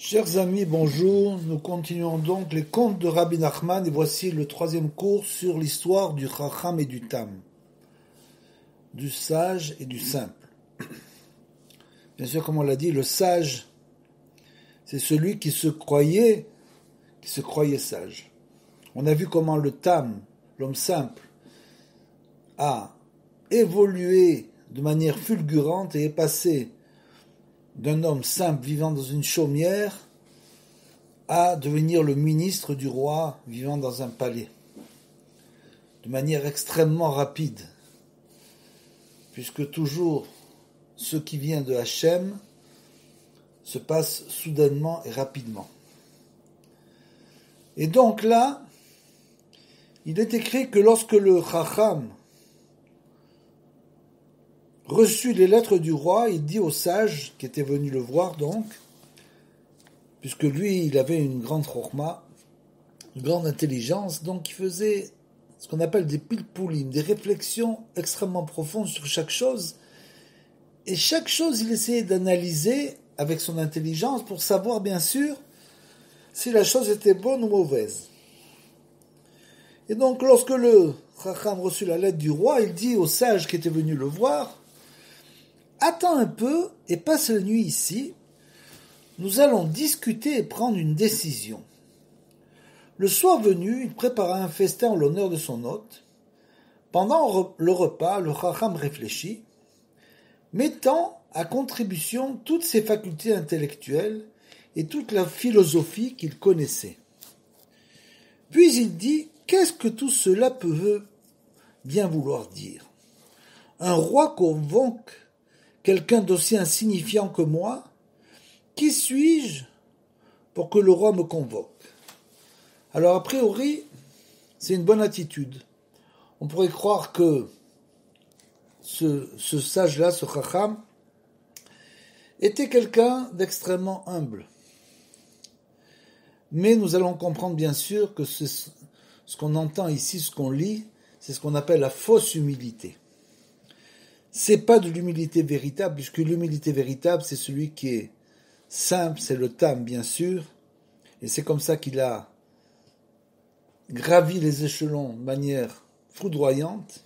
Chers amis, bonjour. Nous continuons donc les contes de Rabbi Nachman et voici le troisième cours sur l'histoire du Chacham et du Tam, du sage et du simple. Bien sûr, comme on l'a dit, le sage, c'est celui qui se croyait sage. On a vu comment le Tam, l'homme simple, a évolué de manière fulgurante et est passé d'un homme simple vivant dans une chaumière à devenir le ministre du roi vivant dans un palais, de manière extrêmement rapide, puisque toujours ce qui vient de Hachem se passe soudainement et rapidement. Et donc là, il est écrit que lorsque le Chacham reçut les lettres du roi, il dit au sage qui était venu le voir donc, puisque lui, il avait une grande chorma, une grande intelligence, donc il faisait ce qu'on appelle des pilpoulim, des réflexions extrêmement profondes sur chaque chose, et chaque chose, il essayait d'analyser avec son intelligence pour savoir, bien sûr, si la chose était bonne ou mauvaise. Et donc, lorsque le Chacham reçut la lettre du roi, il dit au sage qui était venu le voir, « Attends un peu et passe la nuit ici, nous allons discuter et prendre une décision. » Le soir venu, il prépara un festin en l'honneur de son hôte. Pendant le repas, le Chacham réfléchit, mettant à contribution toutes ses facultés intellectuelles et toute la philosophie qu'il connaissait. Puis il dit, qu'est-ce que tout cela peut bien vouloir dire ? Un roi convoque quelqu'un d'aussi insignifiant que moi ? Qui suis-je pour que le roi me convoque ? Alors, a priori, c'est une bonne attitude. On pourrait croire que ce sage-là, ce Chacham, était quelqu'un d'extrêmement humble. Mais nous allons comprendre bien sûr que ce qu'on entend ici, ce qu'on lit, c'est ce qu'on appelle la fausse humilité. C'est pas de l'humilité véritable, puisque l'humilité véritable, c'est celui qui est simple, c'est le Tam, bien sûr, et c'est comme ça qu'il a gravi les échelons de manière foudroyante,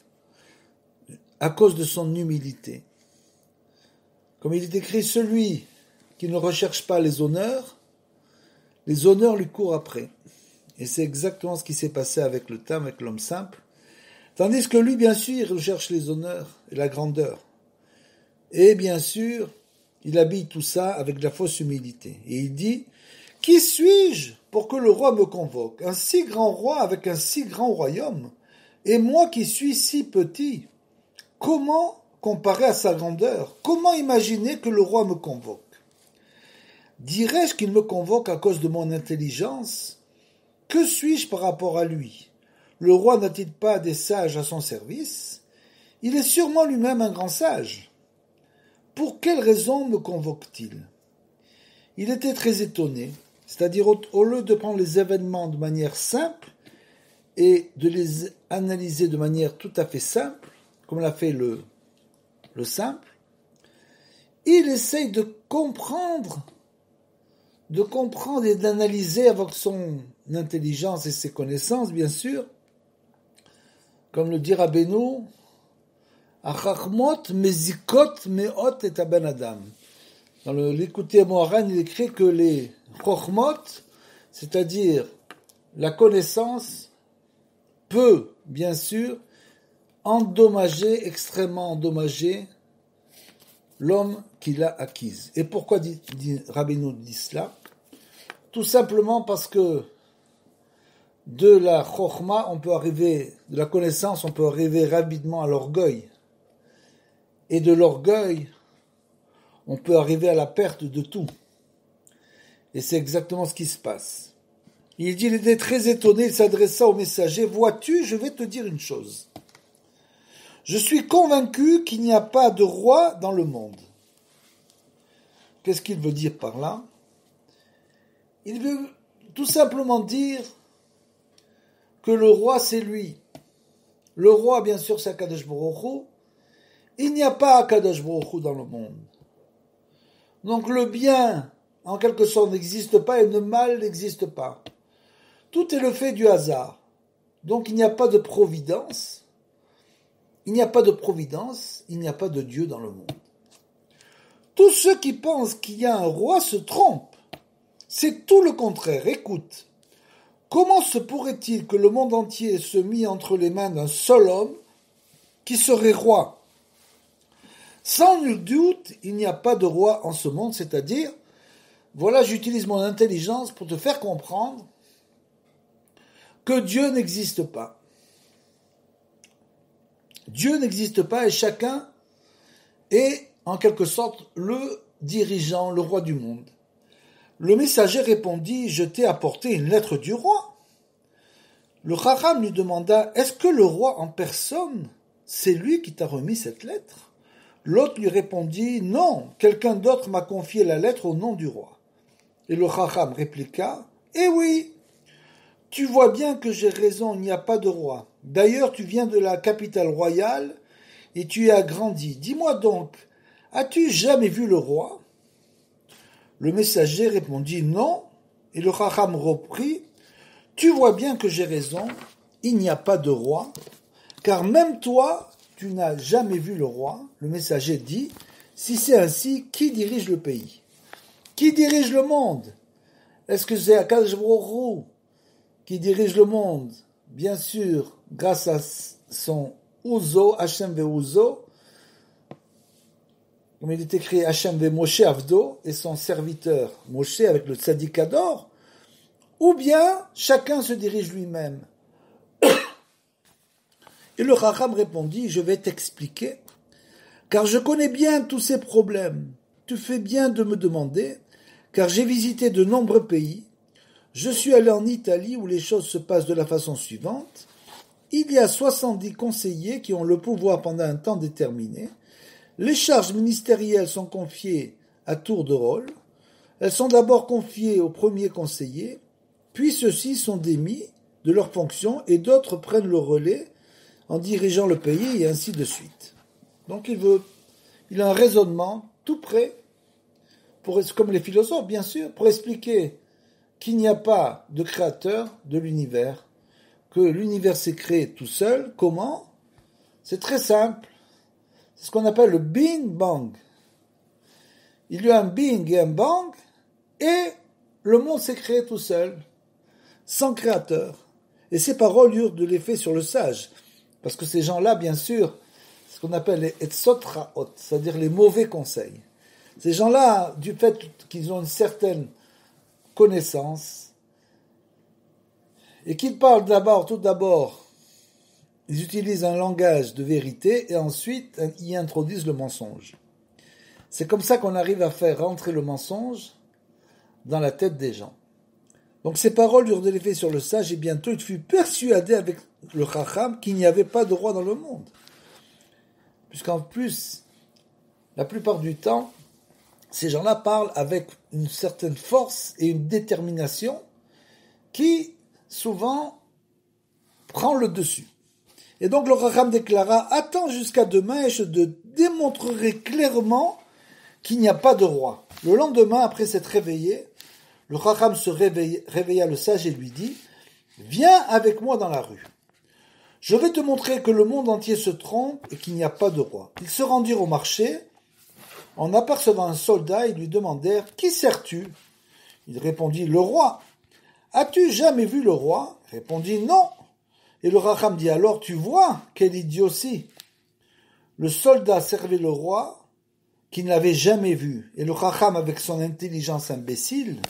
à cause de son humilité. Comme il est écrit, celui qui ne recherche pas les honneurs lui courent après. Et c'est exactement ce qui s'est passé avec le Tam, avec l'homme simple. Tandis que lui, bien sûr, il recherche les honneurs et la grandeur. Et bien sûr, il habille tout ça avec de la fausse humilité. Et il dit, « Qui suis-je pour que le roi me convoque ? Un si grand roi avec un si grand royaume, et moi qui suis si petit. Comment comparer à sa grandeur ? Comment imaginer que le roi me convoque ? Dirais-je qu'il me convoque à cause de mon intelligence ? Que suis-je par rapport à lui ? Le roi n'a-t-il pas des sages à son service ? Il est sûrement lui-même un grand sage. Pour quelle raison me convoque-t-il ? Il était très étonné, c'est-à-dire au lieu de prendre les événements de manière simple et de les analyser de manière tout à fait simple, comme l'a fait le simple, il essaye de comprendre et d'analyser avec son intelligence et ses connaissances, bien sûr, comme le dit Rabbeinu, Achachmot mezikot meot et ben adam. Dans l'Écoutez Moharan, il écrit que les chochmot, c'est-à-dire la connaissance, peut, bien sûr, extrêmement endommager l'homme qui l'a acquise. Et pourquoi Rabbeinu dit cela ? Tout simplement parce que de la chokhma, de la connaissance, on peut arriver rapidement à l'orgueil. Et de l'orgueil, on peut arriver à la perte de tout. Et c'est exactement ce qui se passe. Il était très étonné, il s'adressa au messager, « Vois-tu, je vais te dire une chose. Je suis convaincu qu'il n'y a pas de roi dans le monde. » Qu'est-ce qu'il veut dire par là ? Il veut tout simplement dire que le roi, c'est lui. Le roi, bien sûr, c'est Akadosh Baruch Hu. Il n'y a pas Akadosh Baruch Hu dans le monde. Donc le bien en quelque sorte, n'existe pas et le mal n'existe pas. Tout est le fait du hasard. Donc il n'y a pas de providence. Il n'y a pas de providence, il n'y a pas de Dieu dans le monde. Tous ceux qui pensent qu'il y a un roi se trompent. C'est tout le contraire. Écoute, comment se pourrait-il que le monde entier se mit entre les mains d'un seul homme qui serait roi? Sans nul doute, il n'y a pas de roi en ce monde, c'est-à-dire, voilà, j'utilise mon intelligence pour te faire comprendre que Dieu n'existe pas. Dieu n'existe pas et chacun est, en quelque sorte, le dirigeant, le roi du monde. Le messager répondit, je t'ai apporté une lettre du roi. Le Chacham lui demanda, est-ce que le roi en personne, c'est lui qui t'a remis cette lettre? L'autre lui répondit, non, quelqu'un d'autre m'a confié la lettre au nom du roi. Et le Chacham répliqua, eh oui, tu vois bien que j'ai raison, il n'y a pas de roi. D'ailleurs, tu viens de la capitale royale et tu y as grandi. Dis-moi donc, as-tu jamais vu le roi? Le messager répondit non, et le Chacham reprit, tu vois bien que j'ai raison, il n'y a pas de roi, car même toi, tu n'as jamais vu le roi. Le messager dit, si c'est ainsi, qui dirige le pays? Qui dirige le monde? Est-ce que c'est Akadosh Baruch Hu qui dirige le monde? Bien sûr, grâce à son Uzo, Hashem ve Uzo, comme il est écrit Hashem ve Moshe Avdo, et son serviteur Moshe avec le Tzadikador, ou bien chacun se dirige lui-même. Et le Chacham répondit, je vais t'expliquer, car je connais bien tous ces problèmes. Tu fais bien de me demander, car j'ai visité de nombreux pays. Je suis allé en Italie où les choses se passent de la façon suivante. Il y a 70 conseillers qui ont le pouvoir pendant un temps déterminé. Les charges ministérielles sont confiées à tour de rôle. Elles sont d'abord confiées au premier conseiller, puis ceux-ci sont démis de leurs fonctions et d'autres prennent le relais en dirigeant le pays et ainsi de suite. Donc il a un raisonnement tout prêt, comme les philosophes bien sûr, pour expliquer qu'il n'y a pas de créateur de l'univers, que l'univers s'est créé tout seul. Comment? C'est très simple. C'est ce qu'on appelle le Bing Bang. Il y a un Bing et un Bang, et le monde s'est créé tout seul, sans créateur. Et ces paroles eurent de l'effet sur le sage, parce que ces gens-là, bien sûr, c'est ce qu'on appelle les etzotraot, c'est-à-dire les mauvais conseils. Ces gens-là, du fait qu'ils ont une certaine connaissance, et qu'ils parlent tout d'abord, ils utilisent un langage de vérité, et ensuite y introduisent le mensonge. C'est comme ça qu'on arrive à faire rentrer le mensonge dans la tête des gens. Donc ces paroles eurent de l'effet sur le sage, et bientôt il fut persuadé avec le Chacham qu'il n'y avait pas de roi dans le monde. Puisqu'en plus, la plupart du temps, ces gens-là parlent avec une certaine force et une détermination qui, souvent, prend le dessus. Et donc le Chacham déclara, attends jusqu'à demain et je te démontrerai clairement qu'il n'y a pas de roi. Le lendemain, après s'être réveillé, le Chacham se réveilla le sage et lui dit, viens avec moi dans la rue. Je vais te montrer que le monde entier se trompe et qu'il n'y a pas de roi. Ils se rendirent au marché. En apercevant un soldat, ils lui demandèrent, qui sers-tu? Il répondit, le roi. As-tu jamais vu le roi? Il répondit, non. Et le Chacham dit, alors tu vois, quelle idiotie. Le soldat servait le roi qu'il n'avait jamais vu. Et le Chacham, avec son intelligence imbécile,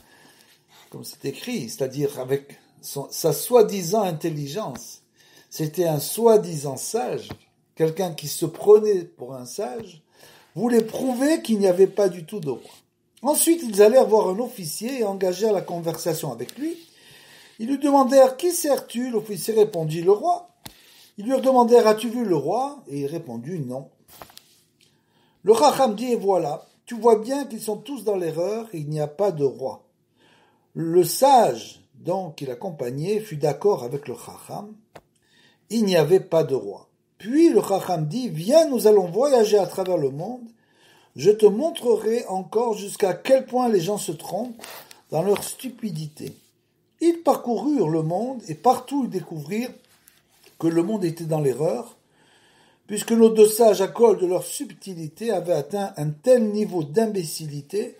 comme c'est écrit, c'est-à-dire avec sa soi-disant intelligence, c'était un soi-disant sage, quelqu'un qui se prenait pour un sage, voulait prouver qu'il n'y avait pas du tout de roi. Ensuite, ils allèrent voir un officier et engagèrent la conversation avec lui. Ils lui demandèrent, qui sers-tu? L'officier répondit, le roi. Ils lui demandèrent, as-tu vu le roi? Et il répondit, non. Le Chacham dit, et voilà, tu vois bien qu'ils sont tous dans l'erreur et il n'y a pas de roi. Le sage, donc, qui l'accompagnait, fut d'accord avec le Chacham. Il n'y avait pas de roi. Puis le Chacham dit, viens, nous allons voyager à travers le monde. Je te montrerai encore jusqu'à quel point les gens se trompent dans leur stupidité. Ils parcoururent le monde et partout ils découvrirent que le monde était dans l'erreur, puisque nos deux sages, à cause de leur subtilité, avaient atteint un tel niveau d'imbécilité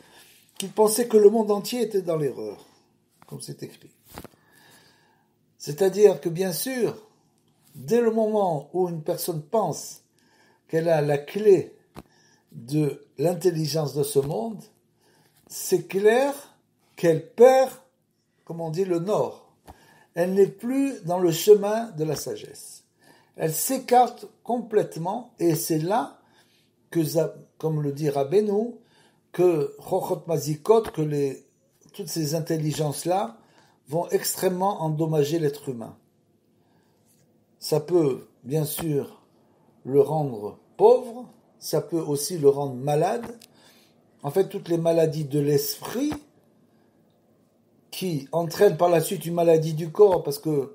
qu'ils pensaient que le monde entier était dans l'erreur, comme c'est écrit. C'est-à-dire que, bien sûr, dès le moment où une personne pense qu'elle a la clé de l'intelligence de ce monde, c'est clair qu'elle perd, comme on dit, le nord. Elle n'est plus dans le chemin de la sagesse. Elle s'écarte complètement, et c'est là que, comme le dit Rabbeinu, que Chochot Mazikot, que toutes ces intelligences-là vont extrêmement endommager l'être humain. Ça peut, bien sûr, le rendre pauvre, ça peut aussi le rendre malade. En fait, toutes les maladies de l'esprit qui entraînent par la suite une maladie du corps, parce que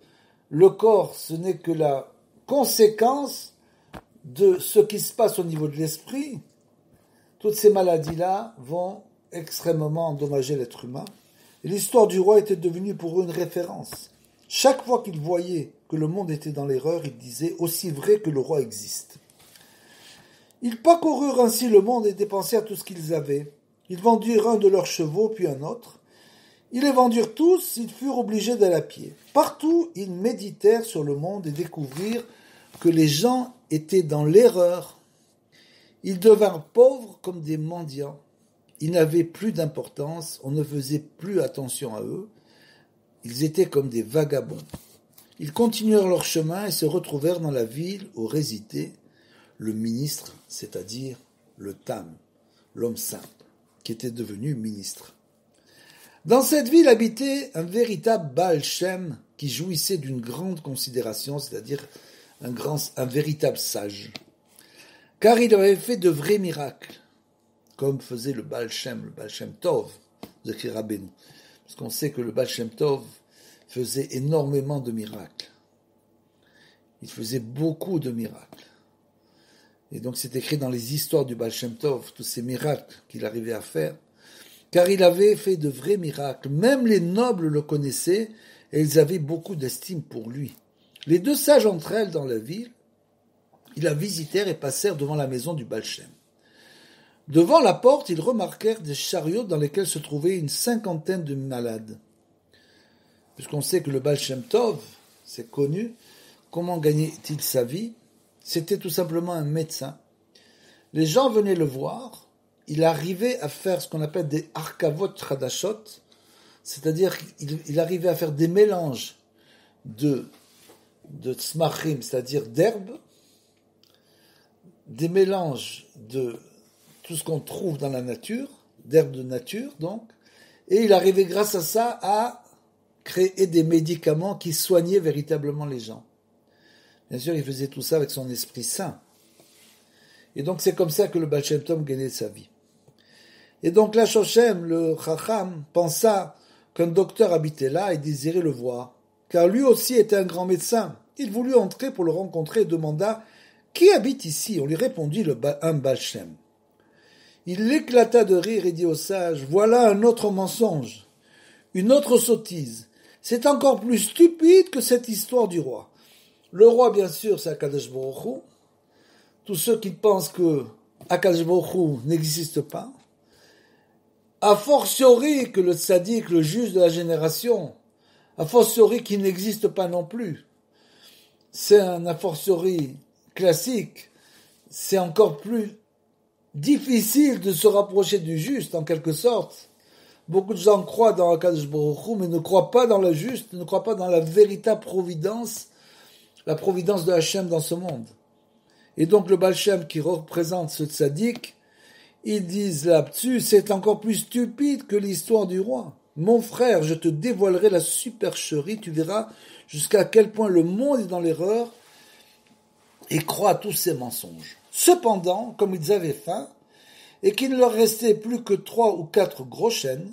le corps, ce n'est que la conséquence de ce qui se passe au niveau de l'esprit. Toutes ces maladies-là vont extrêmement endommager l'être humain. Et l'histoire du roi était devenue pour eux une référence. Chaque fois qu'ils voyaient que le monde était dans l'erreur, ils disaient « aussi vrai que le roi existe ». Ils parcoururent ainsi le monde et dépensèrent tout ce qu'ils avaient. Ils vendirent un de leurs chevaux, puis un autre. Ils les vendirent tous, ils furent obligés d'aller à pied. Partout, ils méditèrent sur le monde et découvrirent que les gens étaient dans l'erreur. Ils devinrent pauvres comme des mendiants. Ils n'avaient plus d'importance, on ne faisait plus attention à eux. Ils étaient comme des vagabonds. Ils continuèrent leur chemin et se retrouvèrent dans la ville où résidait le ministre, c'est-à-dire le Tam, l'homme simple, qui était devenu ministre. Dans cette ville habitait un véritable Baal Shem qui jouissait d'une grande considération, c'est-à-dire un véritable sage. Car il avait fait de vrais miracles, comme faisait le Baal Shem Tov, de Rabbeinu. Parce qu'on sait que le Baal Shem Tov faisait énormément de miracles. Il faisait beaucoup de miracles. Et donc c'est écrit dans les histoires du Baal Shem Tov, tous ces miracles qu'il arrivait à faire, car il avait fait de vrais miracles. Même les nobles le connaissaient et ils avaient beaucoup d'estime pour lui. Les deux sages entrèrent dans la ville, ils la visitèrent et passèrent devant la maison du Baal Shem. Devant la porte, ils remarquèrent des chariots dans lesquels se trouvaient une 50aine de malades. Puisqu'on sait que le Baal Shem Tov, c'est connu, comment gagnait-il sa vie? C'était tout simplement un médecin. Les gens venaient le voir, il arrivait à faire ce qu'on appelle des arkavot chadashot, c'est-à-dire qu'il arrivait à faire des mélanges de tzmachim, c'est-à-dire d'herbes, des mélanges de tout ce qu'on trouve dans la nature, d'herbes de nature donc, et il arrivait grâce à ça à créer des médicaments qui soignaient véritablement les gens. Bien sûr, il faisait tout ça avec son esprit saint. Et donc c'est comme ça que le Baal Shem Tov gagnait sa vie. Et donc là, Shoshem, le Chacham, pensa qu'un docteur habitait là et désirait le voir, car lui aussi était un grand médecin. Il voulut entrer pour le rencontrer et demanda « Qui habite ici ?» On lui répondit un Baal Shem. Il éclata de rire et dit au sage « Voilà un autre mensonge, une autre sottise. C'est encore plus stupide que cette histoire du roi. » Le roi, bien sûr, c'est Akadosh Baruch Hu. Tous ceux qui pensent que Akadosh Baruch Hu n'existe pas, a fortiori que le tzaddik, le juge de la génération, a fortiori qu'il n'existe pas non plus. C'est un a fortiori classique. C'est encore plus difficile de se rapprocher du juste, en quelque sorte. Beaucoup de gens croient dans Akadosh Baruch Hu, mais ne croient pas dans le juste, ne croient pas dans la véritable providence, la providence de Hachem dans ce monde. Et donc le Baal Shem qui représente ce tzaddik, ils disent là-dessus, c'est encore plus stupide que l'histoire du roi. Mon frère, je te dévoilerai la supercherie, tu verras jusqu'à quel point le monde est dans l'erreur et croit à tous ces mensonges. Cependant, comme ils avaient faim, et qu'il ne leur restait plus que 3 ou 4 gros chênes,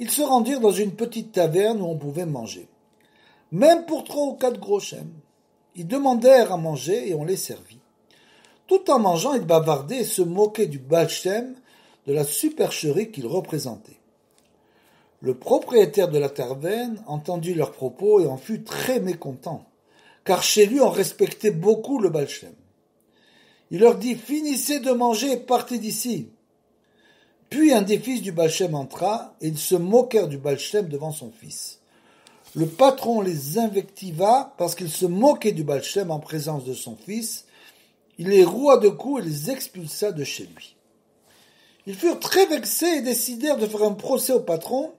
ils se rendirent dans une petite taverne où on pouvait manger. Même pour 3 ou 4 gros chênes. Ils demandèrent à manger et on les servit. Tout en mangeant, ils bavardaient et se moquaient du Baal Shem, de la supercherie qu'il représentait. Le propriétaire de la taverne entendit leurs propos et en fut très mécontent, car chez lui on respectait beaucoup le Baal Shem. Il leur dit « Finissez de manger et partez d'ici !» Puis un des fils du Baal Shem entra, et ils se moquèrent du Baal Shem devant son fils. Le patron les invectiva parce qu'ils se moquaient du Baal Shem en présence de son fils. Il les roua de coups et les expulsa de chez lui. Ils furent très vexés et décidèrent de faire un procès au patron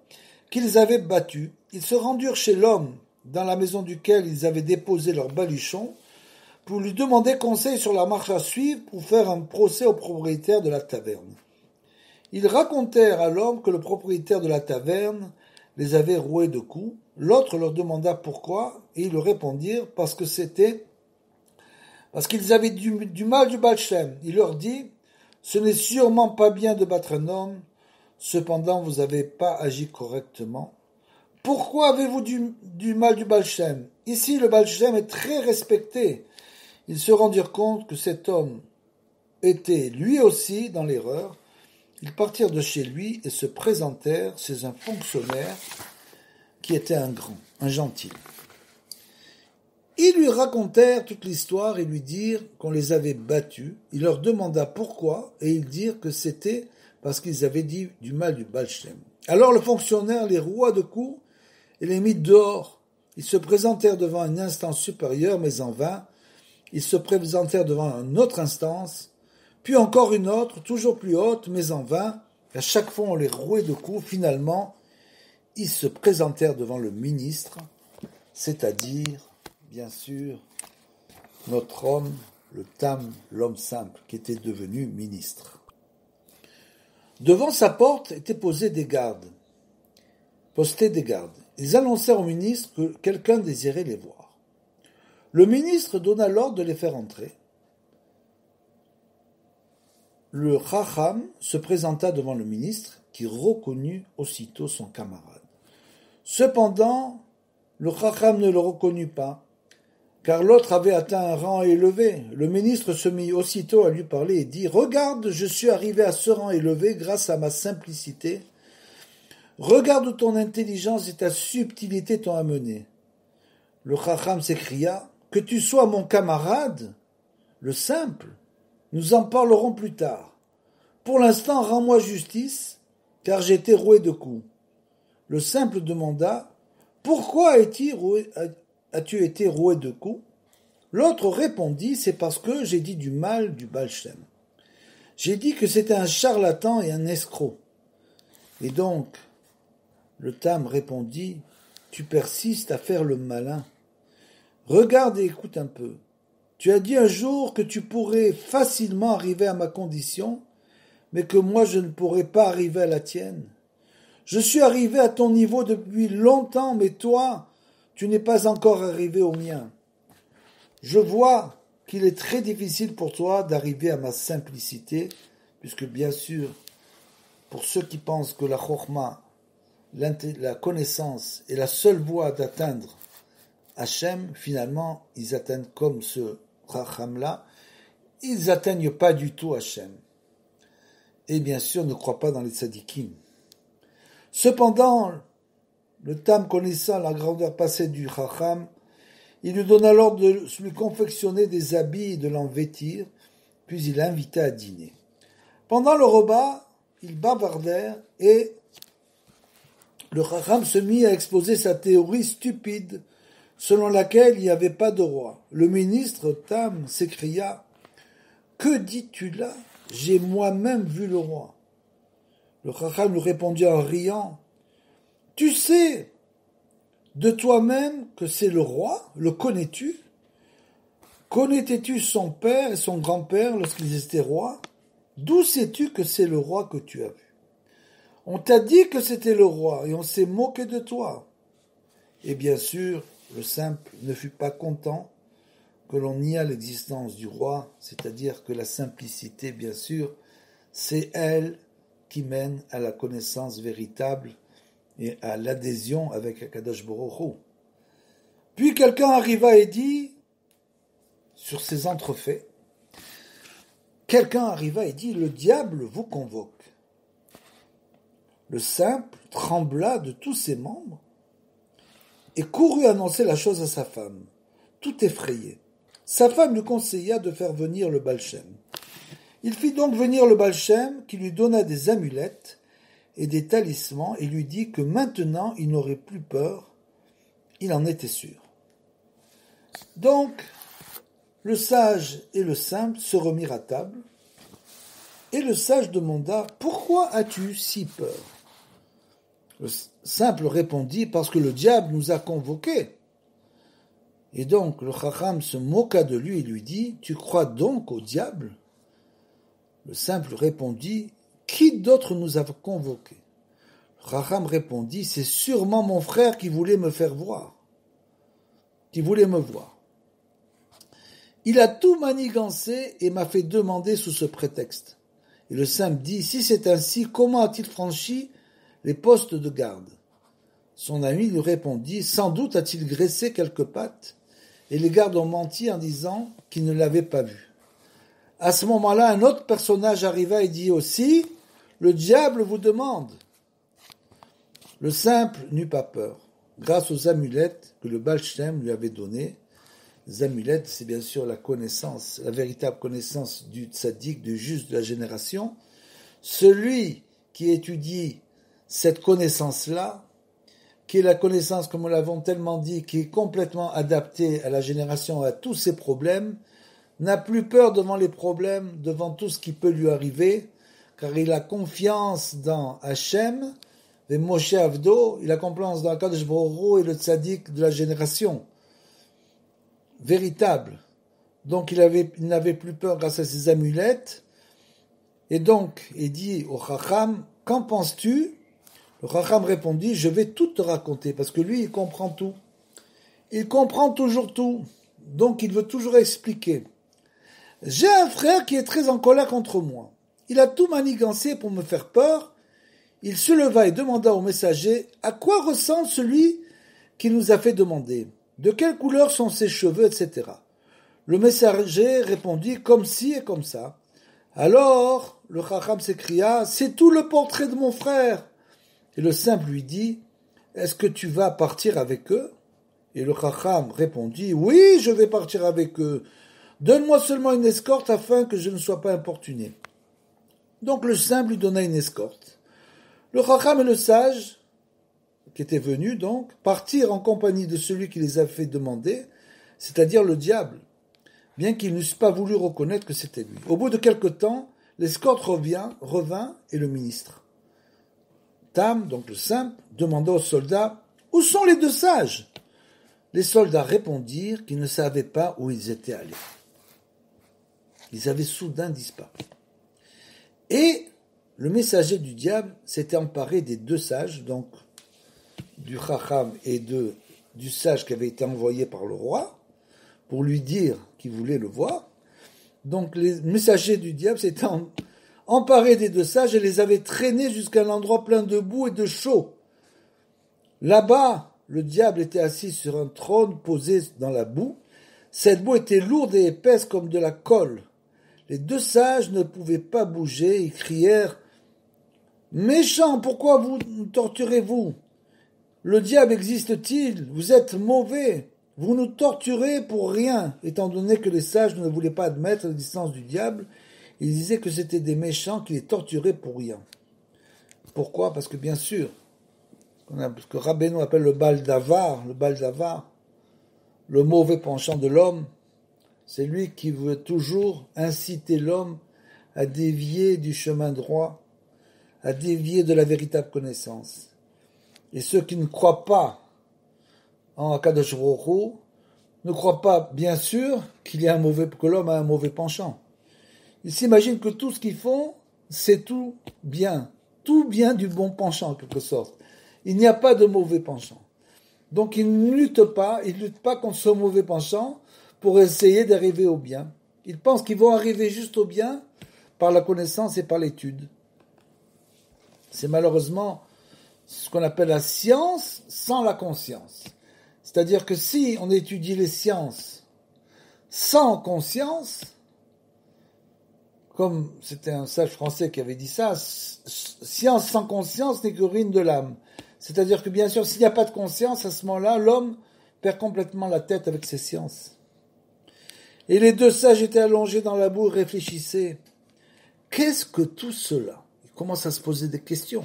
qu'ils avaient battu. Ils se rendirent chez l'homme dans la maison duquel ils avaient déposé leur baluchon pour lui demander conseil sur la marche à suivre pour faire un procès au propriétaire de la taverne. Ils racontèrent à l'homme que le propriétaire de la taverne les avait roués de coups. L'autre leur demanda pourquoi et ils leur répondirent parce qu'ils avaient du mal du Baal Shem. Il leur dit « Ce n'est sûrement pas bien de battre un homme, cependant vous n'avez pas agi correctement. Pourquoi avez-vous du mal du Baal Shem? Ici le Baal Shem est très respecté. » Ils se rendirent compte que cet homme était lui aussi dans l'erreur. Ils partirent de chez lui et se présentèrent chez un fonctionnaire qui était un grand, un gentil. Ils lui racontèrent toute l'histoire et lui dirent qu'on les avait battus. Il leur demanda pourquoi et ils dirent que c'était parce qu'ils avaient dit du mal du Baal Shem. Alors le fonctionnaire les roua de coups et les mit dehors. Ils se présentèrent devant une instance supérieure, mais en vain. Ils se présentèrent devant une autre instance, puis encore une autre, toujours plus haute, mais en vain. À chaque fois, on les rouait de coups. Finalement, ils se présentèrent devant le ministre, c'est-à-dire, bien sûr, notre homme, le Tam, l'homme simple, qui était devenu ministre. Devant sa porte étaient postés des gardes. Ils annoncèrent au ministre que quelqu'un désirait les voir. Le ministre donna l'ordre de les faire entrer. Le Chacham se présenta devant le ministre, qui reconnut aussitôt son camarade. Cependant, le Chacham ne le reconnut pas, car l'autre avait atteint un rang élevé. Le ministre se mit aussitôt à lui parler et dit « Regarde, je suis arrivé à ce rang élevé grâce à ma simplicité. Regarde où ton intelligence et ta subtilité t'ont amené. » Le Chacham s'écria « Que tu sois mon camarade, le simple, nous en parlerons plus tard. Pour l'instant, rends-moi justice, car j'ai été roué de coups. » Le simple demanda « Pourquoi as-tu été roué de coups ?» L'autre répondit « C'est parce que j'ai dit du mal du Baal Shem. J'ai dit que c'était un charlatan et un escroc. » Et donc, le Tam répondit « Tu persistes à faire le malin. Regarde et écoute un peu. Tu as dit un jour que tu pourrais facilement arriver à ma condition, mais que moi je ne pourrais pas arriver à la tienne. Je suis arrivé à ton niveau depuis longtemps, mais toi, tu n'es pas encore arrivé au mien. Je vois qu'il est très difficile pour toi d'arriver à ma simplicité, puisque bien sûr, pour ceux qui pensent que la chokhma, la connaissance, est la seule voie d'atteindre Hachem, finalement, ils atteignent comme ce Racham-là, ils n'atteignent pas du tout Hachem. Et bien sûr, ne croient pas dans les tzadikim. Cependant, le Tam connaissant la grandeur passée du Racham, il lui donna l'ordre de lui confectionner des habits et de l'en vêtir, puis il l'invita à dîner. Pendant le repas, ils bavardèrent et le Racham se mit à exposer sa théorie stupide selon laquelle il n'y avait pas de roi. Le ministre Tam s'écria « Que dis-tu là? J'ai moi-même vu le roi. » Le Chacham lui répondit en riant « Tu sais de toi-même que c'est le roi? Le connais-tu? Connaissais-tu son père et son grand-père lorsqu'ils étaient rois? D'où sais-tu que c'est le roi que tu as vu? On t'a dit que c'était le roi et on s'est moqué de toi. » Et bien sûr, le simple ne fut pas content que l'on niât l'existence du roi, c'est-à-dire que la simplicité, bien sûr, c'est elle qui mène à la connaissance véritable et à l'adhésion avec Akadosh Baruch Hu. Puis quelqu'un arriva et dit, sur ces entrefaits, quelqu'un arriva et dit, le diable vous convoque. Le simple trembla de tous ses membres et courut annoncer la chose à sa femme, tout effrayé. Sa femme lui conseilla de faire venir le Baal Shem. Il fit donc venir le Baal Shem, qui lui donna des amulettes et des talismans, et lui dit que maintenant il n'aurait plus peur, il en était sûr. Donc, le sage et le simple se remirent à table, et le sage demanda, « Pourquoi as-tu eu si peur ?» Le simple répondit, « Parce que le diable nous a convoqués. » Et donc le Chacham se moqua de lui et lui dit, « Tu crois donc au diable ?» Le simple répondit, « Qui d'autre nous a convoqués ?» Le Chacham répondit, « C'est sûrement mon frère qui voulait me faire voir, qui voulait me voir. Il a tout manigancé et m'a fait demander sous ce prétexte. » Et le simple dit, « Si c'est ainsi, comment a-t-il franchi les postes de garde ?» Son ami lui répondit, « Sans doute a-t-il graissé quelques pattes, et les gardes ont menti en disant qu'ils ne l'avaient pas vu. » À ce moment-là, un autre personnage arriva et dit aussi, « Le diable vous demande. » Le simple n'eut pas peur, grâce aux amulettes que le Baal Shem lui avait données. Les amulettes, c'est bien sûr la connaissance, la véritable connaissance du tzaddik, du juste de la génération. Celui qui étudie cette connaissance-là, qui est la connaissance, comme nous l'avons tellement dit, qui est complètement adaptée à la génération, à tous ses problèmes, n'a plus peur devant les problèmes, devant tout ce qui peut lui arriver, car il a confiance dans Hachem, et Moshe Avdo, il a confiance dans Akadosh Baruch Hu et le tzaddik de la génération, véritable. Donc il n'avait plus peur grâce à ses amulettes, et donc il dit au Chacham, « Qu'en penses-tu » Le Chacham répondit, « Je vais tout te raconter, parce que lui, il comprend tout. Il comprend toujours tout, donc il veut toujours expliquer. J'ai un frère qui est très en colère contre moi. Il a tout manigancé pour me faire peur. Il se leva et demanda au messager, « À quoi ressemble celui qui nous a fait demander? De quelle couleur sont ses cheveux, etc. » Le messager répondit, « Comme ci et comme ça. » Alors, le Chacham s'écria, « C'est tout le portrait de mon frère. » Et le simple lui dit, « Est-ce que tu vas partir avec eux ?» Et le Chacham répondit, « Oui, je vais partir avec eux. Donne-moi seulement une escorte afin que je ne sois pas importuné. » Donc le simple lui donna une escorte. Le Chacham et le sage, qui étaient venus donc, partirent en compagnie de celui qui les a fait demander, c'est-à-dire le diable, bien qu'ils n'eussent pas voulu reconnaître que c'était lui. Au bout de quelque temps, l'escorte revint et le ministre. Tam, donc le simple, demanda aux soldats, « Où sont les deux sages ?» Les soldats répondirent qu'ils ne savaient pas où ils étaient allés. Ils avaient soudain disparu. Et le messager du diable s'était emparé des deux sages, donc du Chacham et du sage qui avait été envoyé par le roi, pour lui dire qu'il voulait le voir. Donc les messagers du diable s'étaient emparés des deux sages et les avaient traînés jusqu'à un endroit plein de boue et de chaux. Là-bas, le diable était assis sur un trône posé dans la boue. Cette boue était lourde et épaisse comme de la colle. Les deux sages ne pouvaient pas bouger. Ils crièrent, « Méchants, pourquoi vous nous torturez-vous? Le diable existe-t-il? Vous êtes mauvais. Vous nous torturez pour rien. » Étant donné que les sages ne voulaient pas admettre l'existence du diable, ils disaient que c'était des méchants qui les torturaient pour rien. Pourquoi? Parce que bien sûr, ce que Rabbeinu appelle le Baal Davar, le mauvais penchant de l'homme, c'est lui qui veut toujours inciter l'homme à dévier du chemin droit, à dévier de la véritable connaissance. Et ceux qui ne croient pas en Akadosh Baruch Hu ne croient pas, bien sûr, que l'homme a un mauvais penchant. Ils s'imaginent que tout ce qu'ils font, c'est tout bien du bon penchant, en quelque sorte. Il n'y a pas de mauvais penchant. Donc ils ne luttent pas contre ce mauvais penchant pour essayer d'arriver au bien. Ils pensent qu'ils vont arriver juste au bien par la connaissance et par l'étude. C'est malheureusement ce qu'on appelle la science sans la conscience. C'est-à-dire que si on étudie les sciences sans conscience, comme c'était un sage français qui avait dit ça, science sans conscience n'est que ruine de l'âme. C'est-à-dire que bien sûr, s'il n'y a pas de conscience, à ce moment-là, l'homme perd complètement la tête avec ses sciences. Et les deux sages étaient allongés dans la boue et réfléchissaient. Qu'est-ce que tout cela? Ils commencent à se poser des questions.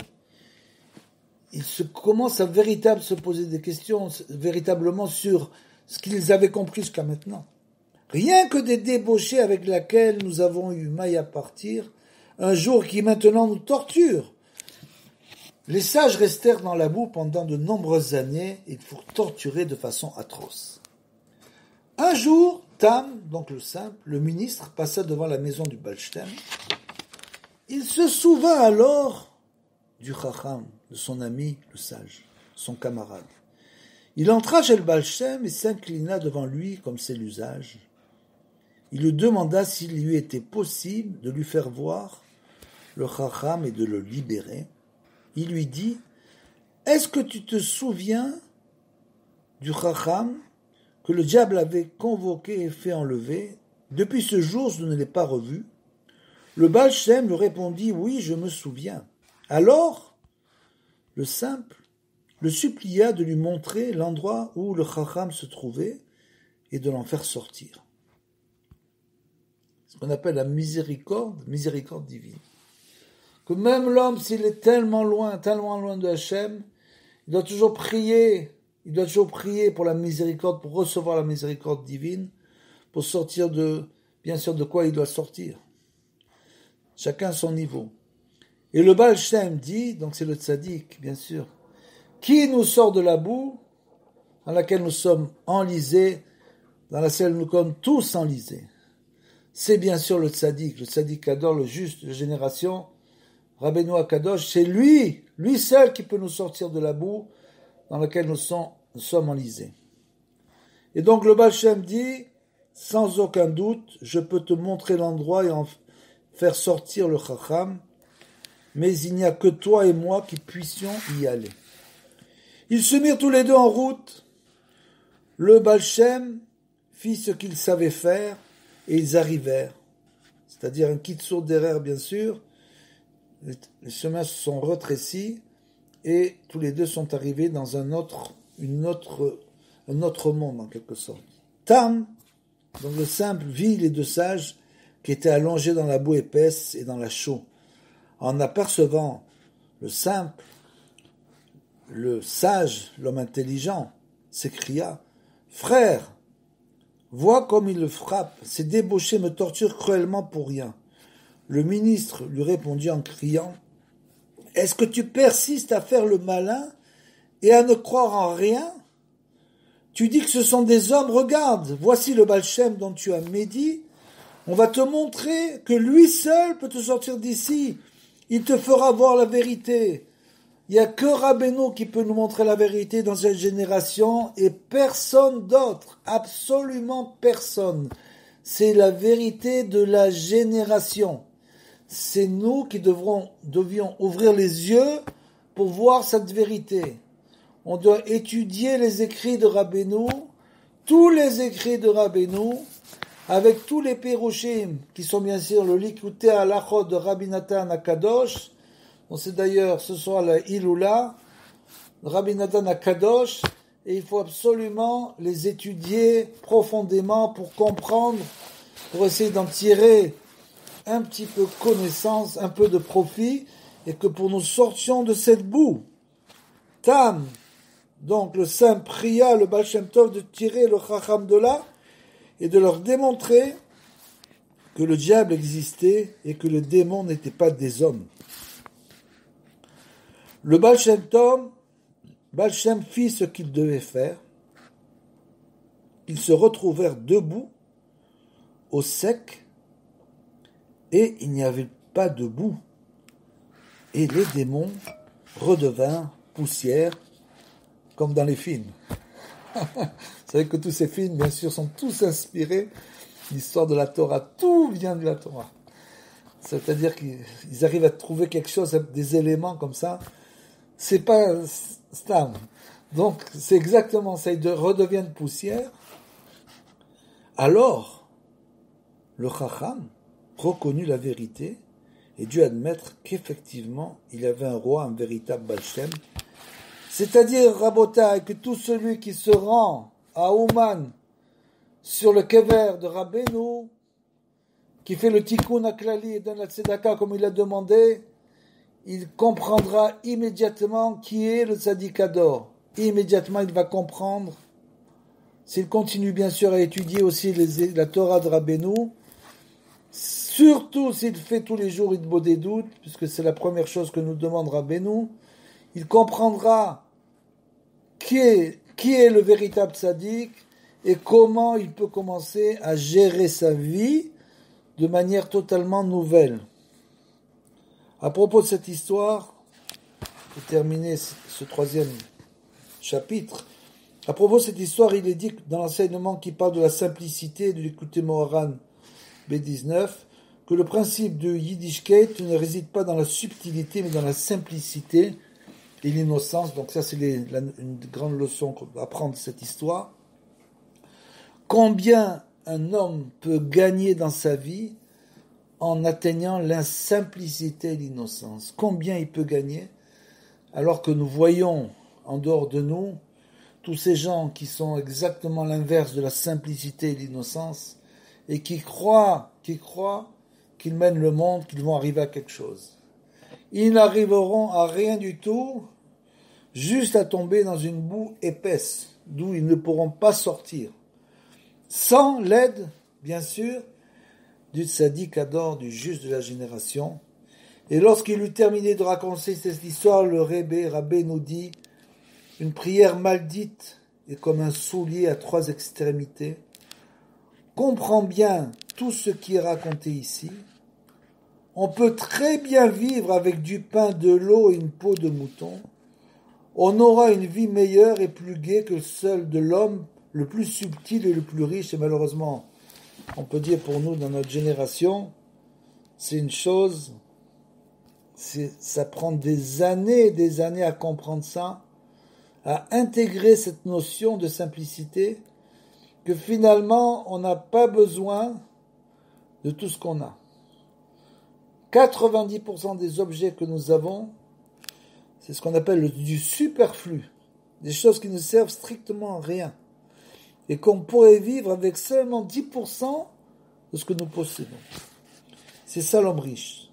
Ils commencent à se poser des questions véritablement sur ce qu'ils avaient compris jusqu'à maintenant. Rien que des débauchés avec lesquels nous avons eu maille à partir, un jour qui maintenant nous torture. Les sages restèrent dans la boue pendant de nombreuses années et furent torturés de façon atroce. Un jour, Tam, donc le simple, le ministre, passa devant la maison du Baal Shem. Il se souvint alors du Chacham, de son ami le sage, son camarade. Il entra chez le Baal Shem et s'inclina devant lui comme c'est l'usage. Il lui demanda s'il lui était possible de lui faire voir le Chacham et de le libérer. Il lui dit, « Est-ce que tu te souviens du Chacham que le diable avait convoqué et fait enlever? Depuis ce jour, je ne l'ai pas revu. » Le Baal Shem lui répondit, « Oui, je me souviens. » Alors, le simple le supplia de lui montrer l'endroit où le Chacham se trouvait et de l'en faire sortir. Ce qu'on appelle la miséricorde divine. Que même l'homme, s'il est tellement loin de Hachem, il doit toujours prier pour la miséricorde, pour recevoir la miséricorde divine, pour sortir bien sûr, de quoi il doit sortir. Chacun à son niveau. Et le Baal Shem dit, donc c'est le tzaddik, bien sûr, qui nous sort de la boue dans laquelle nous sommes enlisés, dans laquelle nous sommes tous enlisés. C'est bien sûr le tzaddik adore le juste de génération, Rabbeinu HaKadosh, c'est lui seul qui peut nous sortir de la boue dans laquelle nous sommes enlisés. Et donc le Baal Shem dit, sans aucun doute, je peux te montrer l'endroit et en faire sortir le Chacham, mais il n'y a que toi et moi qui puissions y aller. Ils se mirent tous les deux en route. Le Baal Shem fit ce qu'il savait faire et ils arrivèrent. C'est-à-dire un kitsour derrière, bien sûr. Les chemins se sont rétrécis et tous les deux sont arrivés dans un autre monde en quelque sorte. Tam, donc le simple, vit les deux sages qui étaient allongés dans la boue épaisse et dans la chaux. En apercevant le simple, le sage, l'homme intelligent, s'écria « Frère, vois comme il le frappe, ces débauchés me torturent cruellement pour rien. » Le ministre lui répondit en criant « Est-ce que tu persistes à faire le malin et à ne croire en rien? Tu dis que ce sont des hommes, regarde, voici le Baal Shem dont tu as médit. On va te montrer que lui seul peut te sortir d'ici. Il te fera voir la vérité. Il n'y a que Rabbeinu qui peut nous montrer la vérité dans cette génération et personne d'autre, absolument personne. C'est la vérité de la génération. C'est nous qui devions ouvrir les yeux pour voir cette vérité. On doit étudier les écrits de Rabbeinu, tous les écrits de Rabbeinu, avec tous les Pérochim, qui sont bien sûr le Likutei Halachot de Rabbi Nathan HaKadosh. On sait d'ailleurs ce soir la Iloula, Rabbi Nathan HaKadosh, et il faut absolument les étudier profondément pour comprendre, pour essayer d'en tirer un petit peu connaissance, un peu de profit, et que pour nous sortions de cette boue. Tam, donc le saint pria le Baal Shem Tov de tirer le Chacham de là, et de leur démontrer que le diable existait et que le démon n'était pas des hommes. Le Baal Shem fit ce qu'il devait faire. Ils se retrouvèrent debout, au sec, et il n'y avait pas de boue. Et les démons redevinrent poussière, comme dans les films. Vous savez que tous ces films, bien sûr, sont tous inspirés de l'histoire de la Torah. Tout vient de la Torah. C'est-à-dire qu'ils arrivent à trouver quelque chose, des éléments comme ça. C'est pas stam. Donc, c'est exactement ça. Ils redeviennent poussière. Alors, le Chacham reconnu la vérité et dut admettre qu'effectivement, il y avait un roi, un véritable Baal Shem. C'est-à-dire, Rabotai, que tout celui qui se rend à Ouman sur le kever de Rabbeinu, qui fait le tikkun aklali et donne la tzedaka comme il a demandé, il comprendra immédiatement qui est le tzaddik Hador. Immédiatement, il va comprendre. S'il continue bien sûr à étudier aussi la Torah de Rabbeinu, surtout s'il fait tous les jours Hitbod des doutes, puisque c'est la première chose que nous demande Rabbeinu, il comprendra qui est le véritable tzaddik et comment il peut commencer à gérer sa vie de manière totalement nouvelle. À propos de cette histoire, pour terminer ce troisième chapitre, à propos de cette histoire, il est dit dans l'enseignement qui parle de la simplicité de l'écouter Moharan B19, que le principe de Yiddishkeit ne réside pas dans la subtilité, mais dans la simplicité et l'innocence. Donc ça, c'est une grande leçon qu'on va apprendre de cette histoire. Combien un homme peut gagner dans sa vie en atteignant la simplicité et l'innocence. Combien il peut gagner, alors que nous voyons en dehors de nous tous ces gens qui sont exactement l'inverse de la simplicité et l'innocence et qui croient qu'ils mènent le monde, qu'ils vont arriver à quelque chose. Ils n'arriveront à rien du tout, juste à tomber dans une boue épaisse, d'où ils ne pourront pas sortir. Sans l'aide, bien sûr, du tzaddik Hador, du juste de la génération. Et lorsqu'il eut terminé de raconter cette histoire, le Rabbé nous dit, une prière maldite est comme un soulier à 3 extrémités. Comprends bien tout ce qui est raconté ici. On peut très bien vivre avec du pain, de l'eau et une peau de mouton. On aura une vie meilleure et plus gaie que celle de l'homme le plus subtil et le plus riche. Et malheureusement, on peut dire pour nous, dans notre génération, c'est une chose, ça prend des années à comprendre ça, à intégrer cette notion de simplicité, que finalement, on n'a pas besoin de tout ce qu'on a. 90% des objets que nous avons, c'est ce qu'on appelle du superflu, des choses qui ne servent strictement à rien, et qu'on pourrait vivre avec seulement 10% de ce que nous possédons. C'est ça l'homme riche.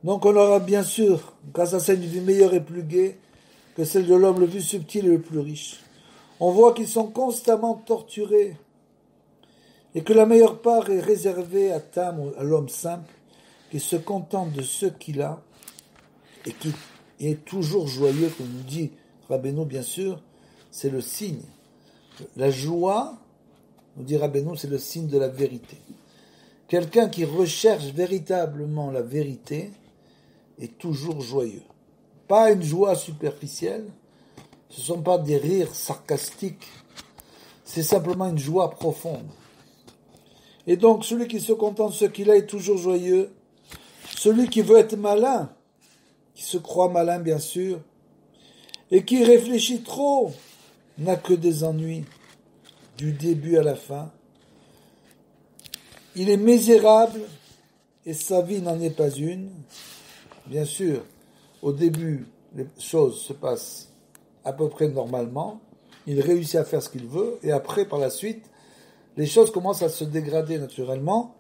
Donc on aura bien sûr, grâce à ça, une vie meilleure et plus gaie que celle de l'homme le plus subtil et le plus riche. On voit qu'ils sont constamment torturés et que la meilleure part est réservée à Tam, à l'homme simple, qui se contente de ce qu'il a et qui est toujours joyeux, comme nous dit Rabbeinu, bien sûr, c'est le signe. La joie, nous dit Rabbeinu, c'est le signe de la vérité. Quelqu'un qui recherche véritablement la vérité est toujours joyeux. Pas une joie superficielle, ce ne sont pas des rires sarcastiques, c'est simplement une joie profonde. Et donc, celui qui se contente de ce qu'il a est toujours joyeux. Celui qui veut être malin, qui se croit malin bien sûr, et qui réfléchit trop, n'a que des ennuis, du début à la fin. Il est misérable, et sa vie n'en est pas une. Bien sûr, au début, les choses se passent à peu près normalement. Il réussit à faire ce qu'il veut, et après, par la suite, les choses commencent à se dégrader naturellement,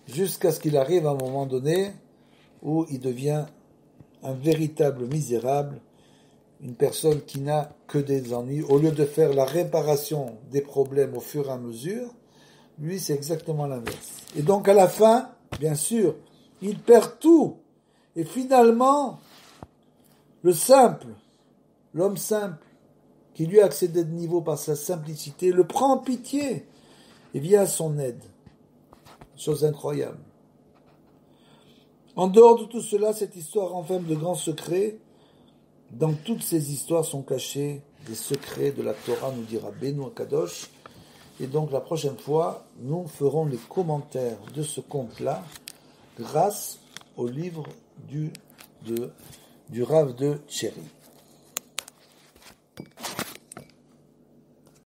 jusqu'à ce qu'il arrive à un moment donné où il devient un véritable misérable, une personne qui n'a que des ennuis. Au lieu de faire la réparation des problèmes au fur et à mesure, lui, c'est exactement l'inverse. Et donc, à la fin, bien sûr, il perd tout. Et finalement, le simple, l'homme simple, qui lui a accédé de niveau par sa simplicité, le prend en pitié et vient à son aide. Chose incroyable. En dehors de tout cela, cette histoire renferme de grands secrets. Dans toutes ces histoires sont cachés des secrets de la Torah, nous dira Benoît Akadosh. Et donc la prochaine fois, nous ferons les commentaires de ce conte-là grâce au livre du Rav de Tchéry.